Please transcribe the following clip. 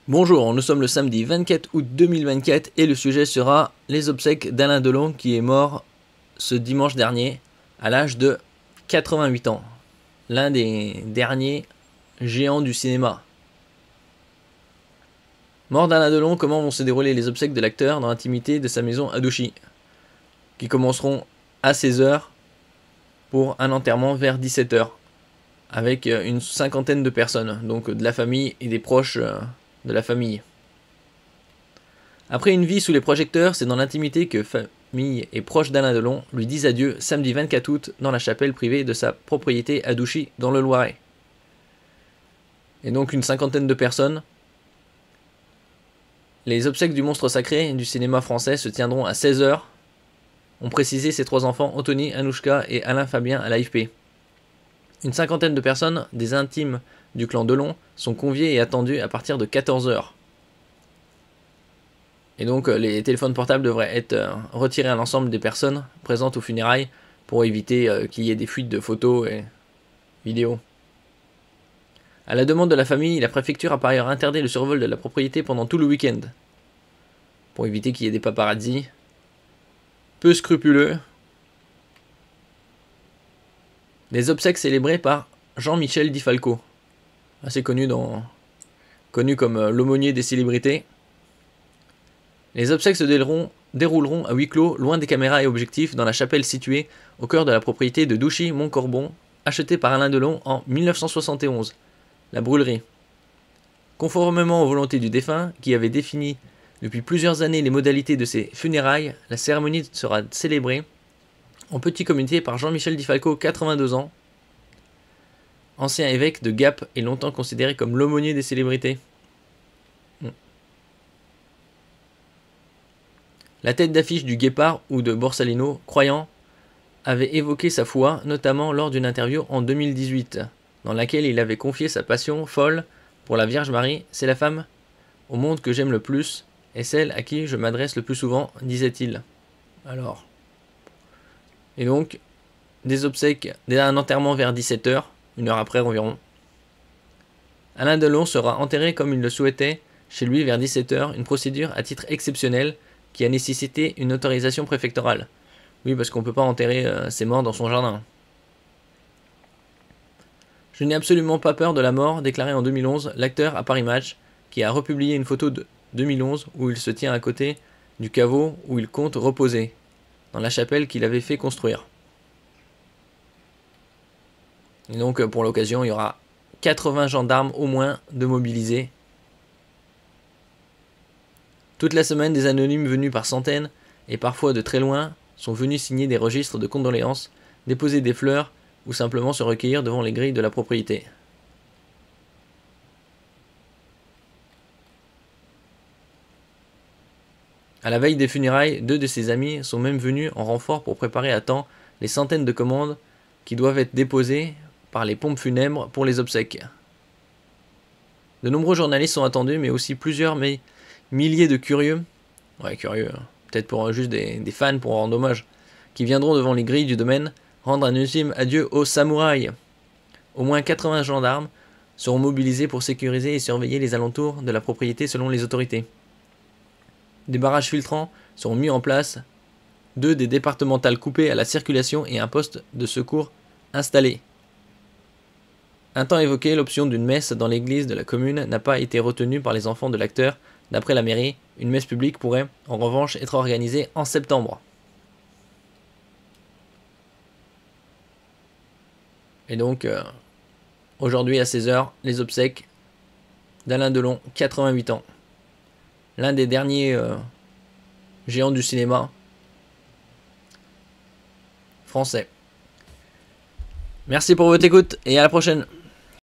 Bonjour, nous sommes le samedi 24 août 2024 et le sujet sera les obsèques d'Alain Delon qui est mort ce dimanche dernier à l'âge de 88 ans. L'un des derniers géants du cinéma. Mort d'Alain Delon, comment vont se dérouler les obsèques de l'acteur dans l'intimité de sa maison à Douchy, qui commenceront à 16h pour un enterrement vers 17h, avec une cinquantaine de personnes, donc de la famille et des proches de la famille. Après une vie sous les projecteurs, c'est dans l'intimité que famille et proches d'Alain Delon lui disent adieu samedi 24 août dans la chapelle privée de sa propriété à Douchy, dans le Loiret. Et donc une cinquantaine de personnes. Les obsèques du monstre sacré du cinéma français se tiendront à 16h, ont précisé ses trois enfants Anthony, Anouchka et Alain Fabien à l'AFP. Une cinquantaine de personnes, des intimes du clan Delon, sont conviées et attendues à partir de 14h. Et donc les téléphones portables devraient être retirés à l'ensemble des personnes présentes aux funérailles pour éviter qu'il y ait des fuites de photos et vidéos. À la demande de la famille, la préfecture a par ailleurs interdit le survol de la propriété pendant tout le week-end, pour éviter qu'il y ait des paparazzis peu scrupuleux. Des obsèques célébrées par Jean-Michel Di Falco, assez connu comme l'aumônier des célébrités. Les obsèques se dérouleront à huis clos, loin des caméras et objectifs, dans la chapelle située au cœur de la propriété de Douchy-Montcorbon, achetée par Alain Delon en 1971, la brûlerie. Conformément aux volontés du défunt, qui avait défini depuis plusieurs années les modalités de ses funérailles, la cérémonie sera célébrée en petit comité par Jean-Michel Di Falco, 82 ans, ancien évêque de Gap et longtemps considéré comme l'aumônier des célébrités. La tête d'affiche du Guépard ou de Borsalino, croyant, avait évoqué sa foi, notamment lors d'une interview en 2018, dans laquelle il avait confié sa passion folle pour la Vierge Marie. C'est la femme au monde que j'aime le plus et celle à qui je m'adresse le plus souvent, disait-il. Alors. Et donc, des obsèques, un enterrement vers 17h, une heure après environ. Alain Delon sera enterré comme il le souhaitait chez lui vers 17h, une procédure à titre exceptionnel qui a nécessité une autorisation préfectorale. Oui, parce qu'on ne peut pas enterrer ses morts dans son jardin. Je n'ai absolument pas peur de la mort, déclaré en 2011 l'acteur à Paris Match, qui a republié une photo de 2011 où il se tient à côté du caveau où il compte reposer, dans la chapelle qu'il avait fait construire. Et donc pour l'occasion, il y aura 80 gendarmes au moins de mobilisés. Toute la semaine, des anonymes venus par centaines, et parfois de très loin, sont venus signer des registres de condoléances, déposer des fleurs, ou simplement se recueillir devant les grilles de la propriété. À la veille des funérailles, 2 de ses amis sont même venus en renfort pour préparer à temps les centaines de commandes qui doivent être déposées par les pompes funèbres pour les obsèques. De nombreux journalistes sont attendus, mais aussi plusieurs milliers de curieux, peut-être pour juste des fans pour rendre hommage, qui viendront devant les grilles du domaine rendre un ultime adieu aux samouraïs. Au moins 80 gendarmes seront mobilisés pour sécuriser et surveiller les alentours de la propriété selon les autorités. Des barrages filtrants seront mis en place, 2 des départementales coupées à la circulation et un poste de secours installé. Un temps évoqué, l'option d'une messe dans l'église de la commune n'a pas été retenue par les enfants de l'acteur. D'après la mairie, une messe publique pourrait en revanche être organisée en septembre. Et donc, aujourd'hui à 16h, les obsèques d'Alain Delon, 88 ans. L'un des derniers géants du cinéma français. Merci pour votre écoute et à la prochaine.